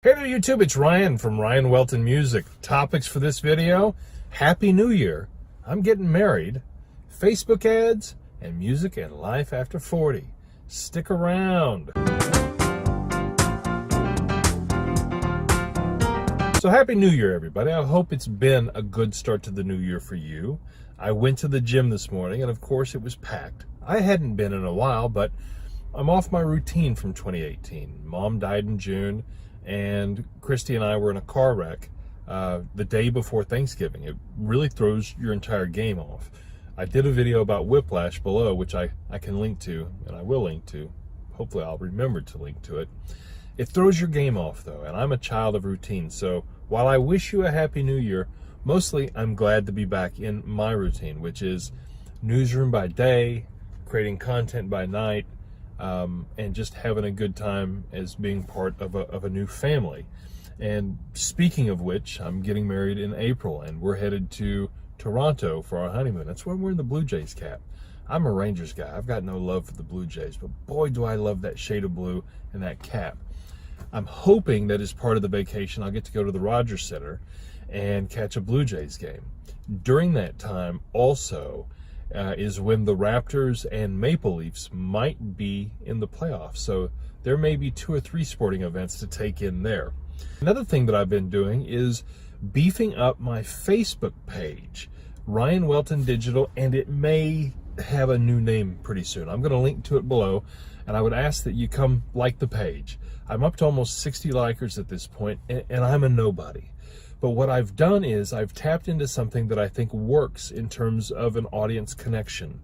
Hey there YouTube, it's Ryan from Ryan Welton Music. Topics for this video: Happy New Year, I'm getting married, Facebook ads, and music and life after 40. Stick around. So Happy New Year, everybody. I hope it's been a good start to the new year for you. I went to the gym this morning, and of course it was packed. I hadn't been in a while, but I'm off my routine from 2018. Mom died in June, and Christy and I were in a car wreck the day before Thanksgiving. It really throws your entire game off. I did a video about whiplash below, which I can link to, and I will link to. Hopefully I'll remember to link to it. It throws your game off, though, and I'm a child of routine. So while I wish you a Happy New Year, mostly I'm glad to be back in my routine, which is newsroom by day, creating content by night, and just having a good time as being part of a new family. And speaking of which, I'm getting married in April, and we're headed to Toronto for our honeymoon. That's why I'm wearing the Blue Jays cap. I'm a Rangers guy. I've got no love for the Blue Jays, but boy, do I love that shade of blue and that cap. I'm hoping that as part of the vacation, I'll get to go to the Rogers Center and catch a Blue Jays game. During that time, also, is when the Raptors and Maple Leafs might be in the playoffs. So there may be 2 or 3 sporting events to take in there. Another thing that I've been doing is beefing up my Facebook page, Ryan Welton Digital, and it may have a new name pretty soon. I'm going to link to it below, and I would ask that you come like the page. I'm up to almost 60 likers at this point, and I'm a nobody. But what I've done is I've tapped into something that I think works in terms of an audience connection.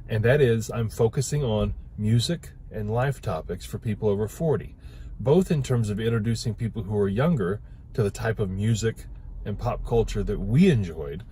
And that is I'm focusing on music and life topics for people over 40, both in terms of introducing people who are younger to the type of music and pop culture that we enjoyed,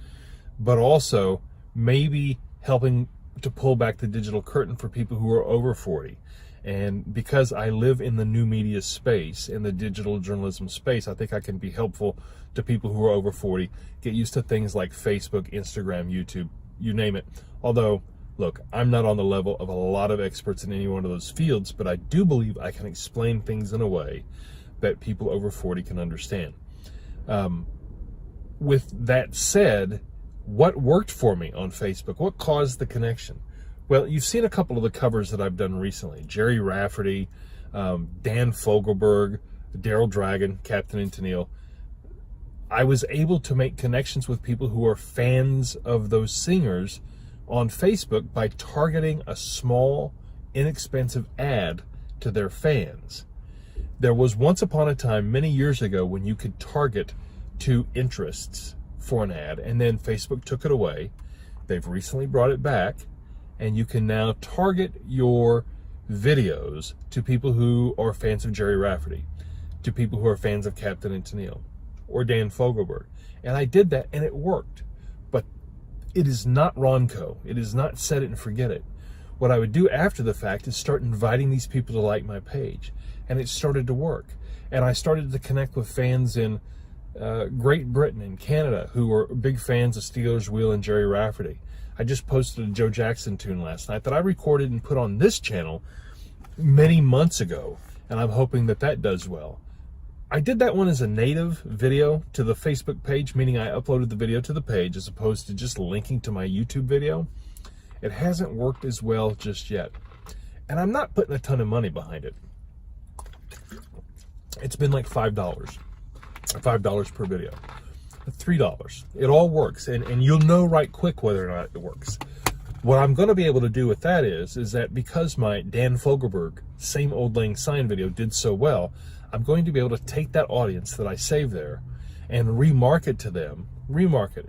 but also maybe helping to pull back the digital curtain for people who are over 40. And because I live in the new media space, in the digital journalism space, I think I can be helpful to people who are over 40, get used to things like Facebook, Instagram, YouTube, you name it. Although, look, I'm not on the level of a lot of experts in any one of those fields, but I do believe I can explain things in a way that people over 40 can understand. With that said, what worked for me on Facebook? What caused the connection? Well, you've seen a couple of the covers that I've done recently. Jerry Rafferty, Dan Fogelberg, Daryl Dragon, Captain and Tennille. I was able to make connections with people who are fans of those singers on Facebook by targeting a small, inexpensive ad to their fans. There was once upon a time, many years ago, when you could target to interests for an ad, and then Facebook took it away. They've recently brought it back, and you can now target your videos to people who are fans of Jerry Rafferty, to people who are fans of Captain and Tennille, or Dan Fogelberg. And I did that, and it worked. But it is not Ronco. It is not set it and forget it. What I would do after the fact is start inviting these people to like my page. And it started to work. And I started to connect with fans in Great Britain and Canada who were big fans of Steelers Wheel and Jerry Rafferty. I just posted a Joe Jackson tune last night that I recorded and put on this channel many months ago, and I'm hoping that that does well. I did that one as a native video to the Facebook page, meaning I uploaded the video to the page as opposed to just linking to my YouTube video. It hasn't worked as well just yet, and I'm not putting a ton of money behind it. It's been like $5 per video. $3. It all works, and you'll know right quick whether or not it works. What I'm going to be able to do with that is that because my Dan Fogelberg Same Old Lang Syne video did so well, I'm going to be able to take that audience that I saved there and remarket to them. Remarket.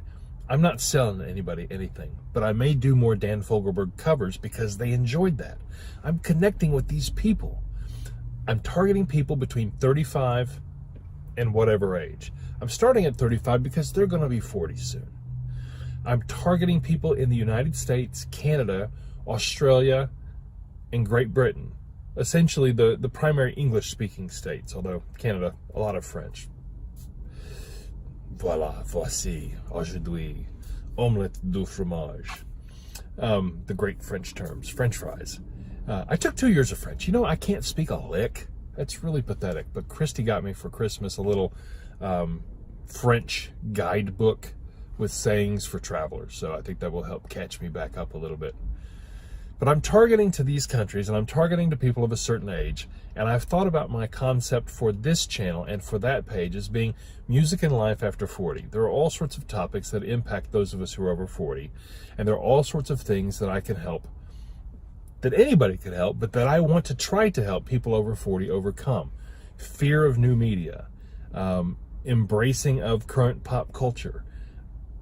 I'm not selling anybody anything, but I may do more Dan Fogelberg covers because they enjoyed that. I'm connecting with these people. I'm targeting people between 35 and whatever age. I'm starting at 35 because they're going to be 40 soon. I'm targeting people in the United States, Canada, Australia, and Great Britain. Essentially the primary English-speaking states, although Canada, a lot of French. Voilà, voici, aujourd'hui, omelette du fromage. The great French terms, French fries. I took 2 years of French. You know, I can't speak a lick. That's really pathetic. But Christy got me for Christmas a little French guidebook with sayings for travelers. So I think that will help catch me back up a little bit. But I'm targeting to these countries, and I'm targeting to people of a certain age. And I've thought about my concept for this channel and for that page as being music and life after 40. There are all sorts of topics that impact those of us who are over 40. And there are all sorts of things that I can help, that anybody could help, but that I want to try to help people over 40 overcome. Fear of new media, embracing of current pop culture.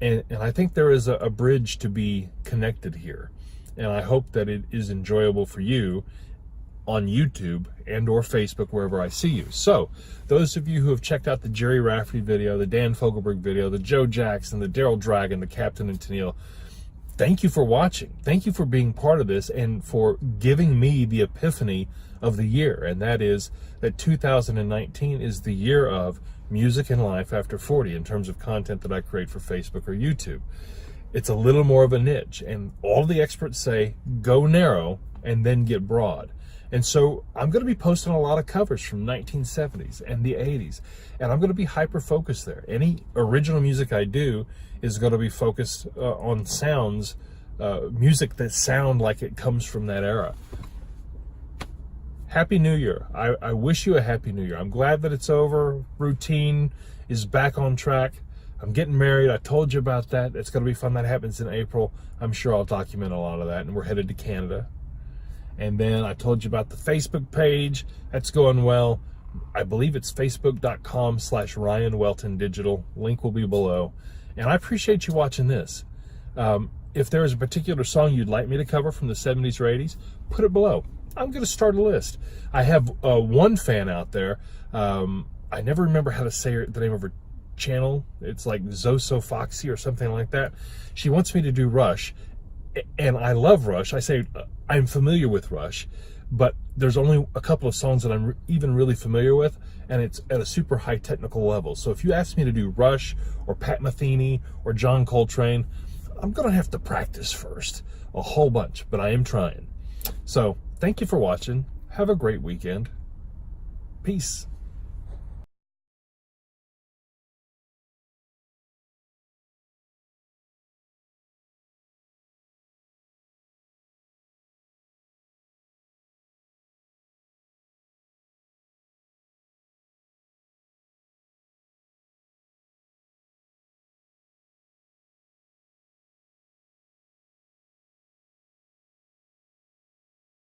And I think there is a bridge to be connected here. And I hope that it is enjoyable for you on YouTube and or Facebook, wherever I see you. So those of you who have checked out the Jerry Rafferty video, the Dan Fogelberg video, the Joe Jackson, the Daryl Dragon, the Captain and Tennille, thank you for watching. Thank you for being part of this and for giving me the epiphany of the year. And that is that 2019 is the year of music and life after 40 in terms of content that I create for Facebook or YouTube. It's a little more of a niche, and all the experts say go narrow and then get broad. And so I'm going to be posting a lot of covers from 1970s and the 80s, and I'm going to be hyper focused there. Any original music I do is going to be focused on sounds, music that sound like it comes from that era. Happy New Year. I wish you a Happy New Year. I'm glad that it's over. Routine is back on track. I'm getting married. I told you about that. It's going to be fun. That happens in April. I'm sure I'll document a lot of that. And we're headed to Canada. And then I told you about the Facebook page. That's going well. I believe it's facebook.com/Ryan Welton Digital. Link will be below. And I appreciate you watching this. If there is a particular song you'd like me to cover from the 70s or 80s, put it below. I'm going to start a list. I have one fan out there. I never remember how to say the name of her channel. It's like Zoso Foxy or something like that. She wants me to do Rush, and I love Rush. I say I'm familiar with Rush, but there's only a couple of songs that I'm even really familiar with, and it's at a super high technical level. So if you ask me to do Rush or Pat Metheny or John Coltrane, I'm gonna have to practice first a whole bunch, but I am trying. So thank you for watching. Have a great weekend. Peace.